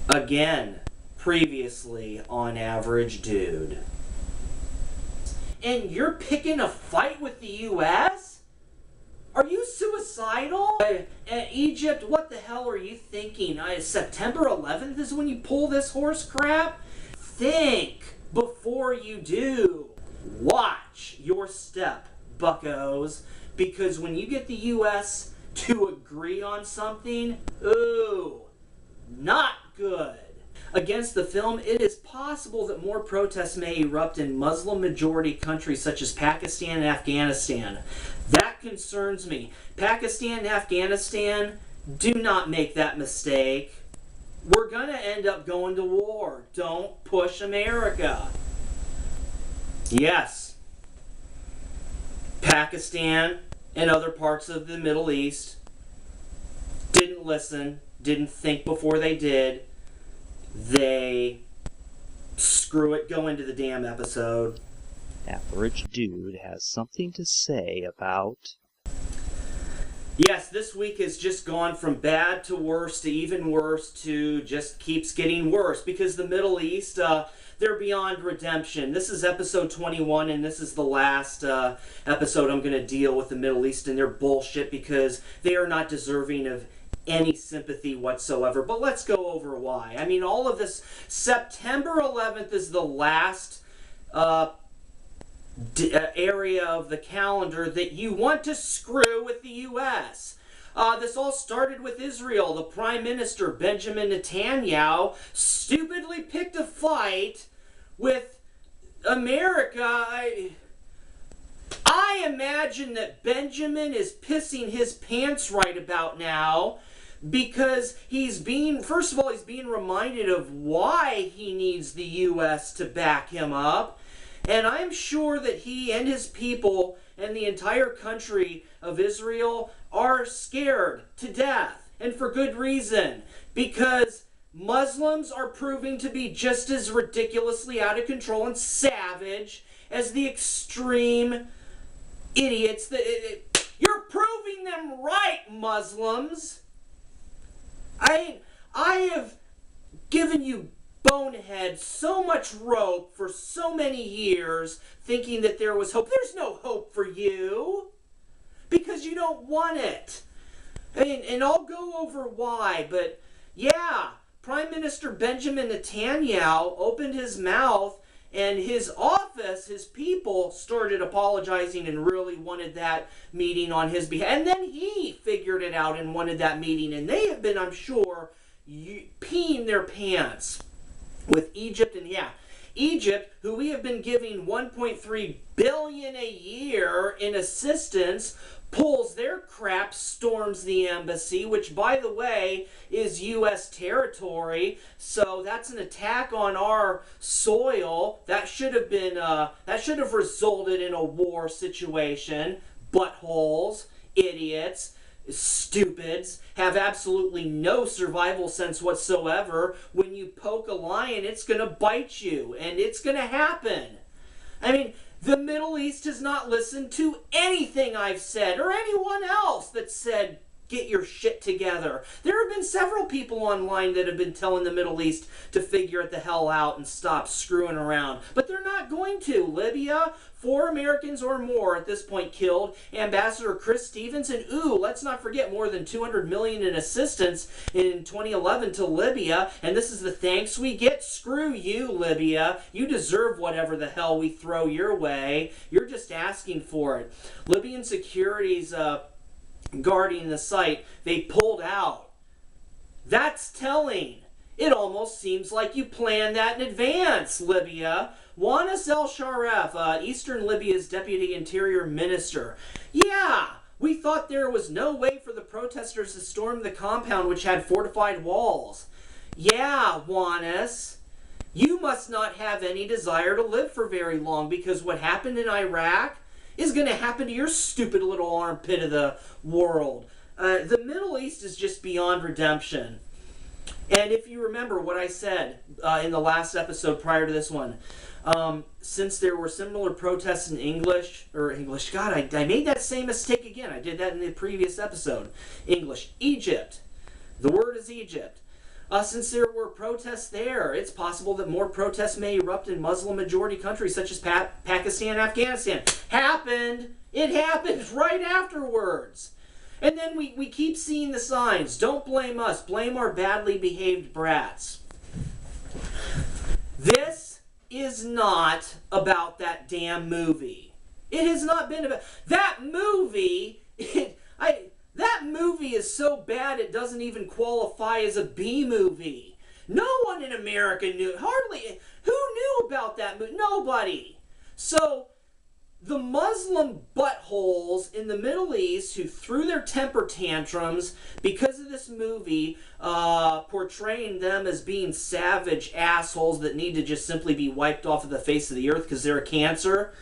Again, previously on Average Dude. And you're picking a fight with the U.S.? Are you suicidal? Egypt, what the hell are you thinking? September 11th is when you pull this horse crap? Think before you do. Watch your step, buckos. Because when you get the U.S. to agree on something, ooh, not good. Against the film, it is possible that more protests may erupt in Muslim-majority countries such as Pakistan and Afghanistan. That concerns me. Pakistan and Afghanistan, do not make that mistake. We're going to end up going to war. Don't push America. Yes, Pakistan and other parts of the Middle East didn't listen, didn't think before they did. They screw it, go into the damn episode. Average Dude has something to say about... Yes, this week has just gone from bad to worse to even worse to just keeps getting worse because the Middle East, they're beyond redemption. This is episode 21 and this is the last episode I'm going to deal with the Middle East and their bullshit because they are not deserving of any sympathy whatsoever. But let's go over why. I mean, all of this, September 11th is the last area of the calendar that you want to screw with the U.S. This all started with Israel. The Prime Minister, Benjamin Netanyahu, stupidly picked a fight with America. I imagine that Benjamin is pissing his pants right about now because first of all, he's being reminded of why he needs the U.S. to back him up. And I'm sure that he and his people and the entire country of Israel are scared to death. And for good reason. Because Muslims are proving to be just as ridiculously out of control and savage as the extreme idiots that... You're proving them right, Muslims! I have given you bonehead so much rope for so many years thinking that there was hope. There's no hope for you because you don't want it. And I'll go over why, but yeah, Prime Minister Benjamin Netanyahu opened his mouth and his office, his people started apologizing and really wanted that meeting on his behalf. And then he figured it out and wanted that meeting. And they have been, I'm sure, peeing their pants with Egypt. And yeah, Egypt, who we have been giving $1.3 billion a year in assistance, pulls their crap, storms the embassy, which, by the way, is U.S. territory. So that's an attack on our soil. That should have resulted in a war situation. Buttholes, idiots, stupids, have absolutely no survival sense whatsoever. When you poke a lion, it's going to bite you, and it's going to happen. I mean, the Middle East has not listened to anything I've said or anyone else that said, get your shit together. There have been several people online that have been telling the Middle East to figure it the hell out and stop screwing around. But they're not going to. Libya, 4 Americans or more at this point killed. Ambassador Chris Stevens, and let's not forget more than $200 million in assistance in 2011 to Libya. And this is the thanks we get. Screw you, Libya. You deserve whatever the hell we throw your way. You're just asking for it. Libyan securities guarding the site, they pulled out. That's telling. It almost seems like you planned that in advance, Libya. El-Sharef, Eastern Libya's Deputy Interior Minister. Yeah, we thought there was no way for the protesters to storm the compound which had fortified walls. Yeah, Juanes, you must not have any desire to live for very long because what happened in Iraq is going to happen to your stupid little armpit of the world. The Middle East is just beyond redemption. And if you remember what I said in the last episode prior to this one, since there were similar protests in English, God, I made that same mistake again. I did that in the previous episode. Egypt. The word is Egypt. since there were protests there. It's possible that more protests may erupt in Muslim-majority countries such as Pakistan and Afghanistan. Happened. It happened right afterwards. And then we keep seeing the signs. Don't blame us. Blame our badly behaved brats. This is not about that damn movie. It has not been about... That movie... That movie is so bad it doesn't even qualify as a B movie. No one in America knew. Hardly. Who knew about that movie? Nobody. So, the Muslim buttholes in the Middle East who threw their temper tantrums because of this movie, portraying them as being savage assholes that need to just simply be wiped off of the face of the earth because they're a cancer.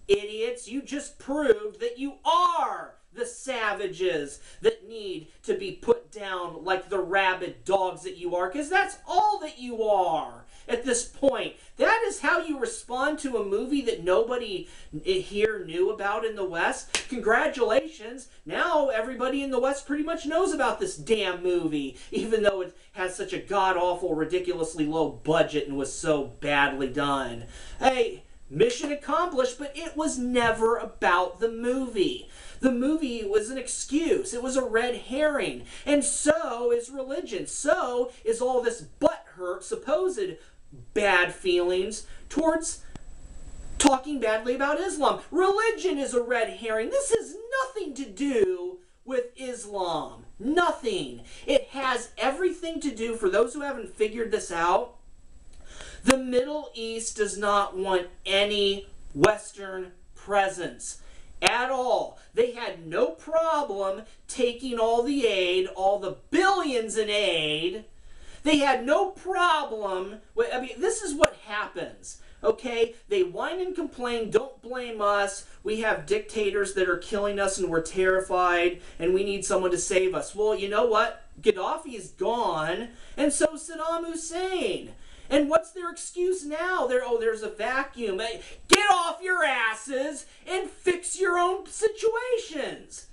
Idiots, you just proved that you are the savages that need to be put down like the rabid dogs that you are, because that's all that you are at this point. That is how you respond to a movie that nobody here knew about in the West. Congratulations. Now everybody in the West pretty much knows about this damn movie, even though it has such a god-awful, ridiculously low budget and was so badly done. Hey, mission accomplished, but it was never about the movie. The movie was an excuse. It was a red herring. And so is religion. So is all this butthurt, supposed bad feelings towards talking badly about Islam. Religion is a red herring. This has nothing to do with Islam. Nothing. It has everything to do, for those who haven't figured this out, the Middle East does not want any Western presence at all. They had no problem taking all the aid, all the billions in aid. They had no problem. I mean, this is what happens. Okay? They whine and complain, don't blame us. We have dictators that are killing us and we're terrified and we need someone to save us. Well, you know what? Gaddafi is gone, and so Saddam Hussein. And what's their excuse now? There's a vacuum. Get off your asses and fix your own situations.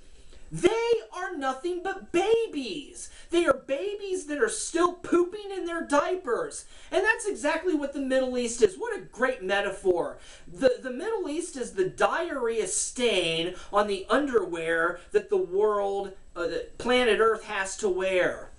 They are nothing but babies. They are babies that are still pooping in their diapers. And that's exactly what the Middle East is. What a great metaphor. The Middle East is the diarrhea stain on the underwear that the world, planet Earth has to wear.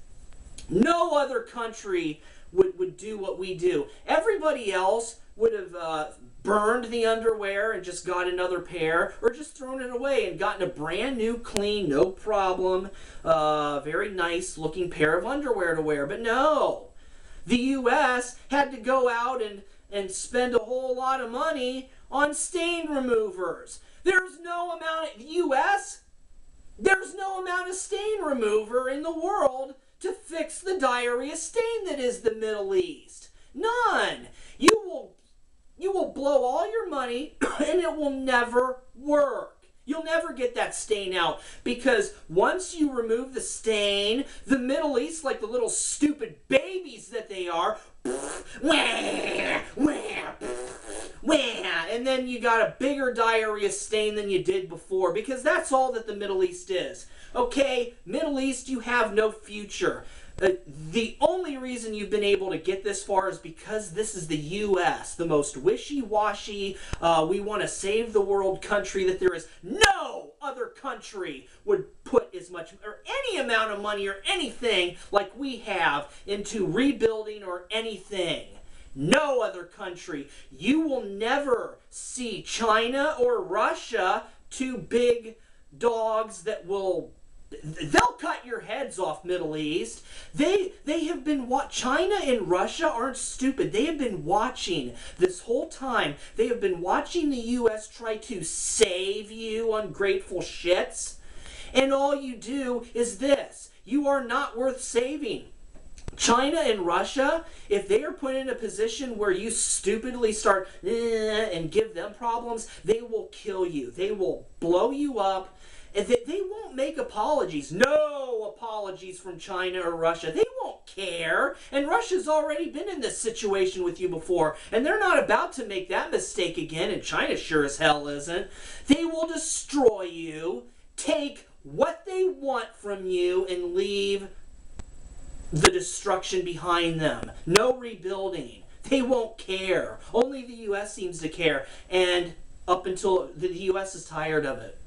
No other country would do what we do. Everybody else would have burned the underwear and just got another pair, or just thrown it away and gotten a brand new, clean, no problem, very nice looking pair of underwear to wear. But no, the U.S. had to go out and spend a whole lot of money on stain removers. There's no amount of U.S. There's no amount of stain remover in the world to fix the diarrhea stain that is the Middle East. None. You will blow all your money and it will never work. You'll never get that stain out, because once you remove the stain, the Middle East, like the little stupid babies that they are, and then you got a bigger diarrhea stain than you did before, because that's all that the Middle East is. Okay, Middle East, you have no future. The only reason you've been able to get this far is because this is the U.S., the most wishy-washy, we want to save the world country that there is. No other country would put as much, or any amount of money or anything like we have into rebuilding or anything. No other country. You will never see China or Russia, two big dogs that will... They'll cut your heads off, Middle East. They have been China and Russia aren't stupid. They have been watching this whole time. They have been watching the U.S. try to save you, ungrateful shits. And all you do is this. You are not worth saving. China and Russia, if they are put in a position where you stupidly start and give them problems, they will kill you. They will blow you up. They won't make apologies. No apologies from China or Russia. They won't care. And Russia's already been in this situation with you before. And they're not about to make that mistake again. And China sure as hell isn't. They will destroy you, take what they want from you, and leave the destruction behind them. No rebuilding. They won't care. Only the U.S. seems to care. And up until the U.S. is tired of it.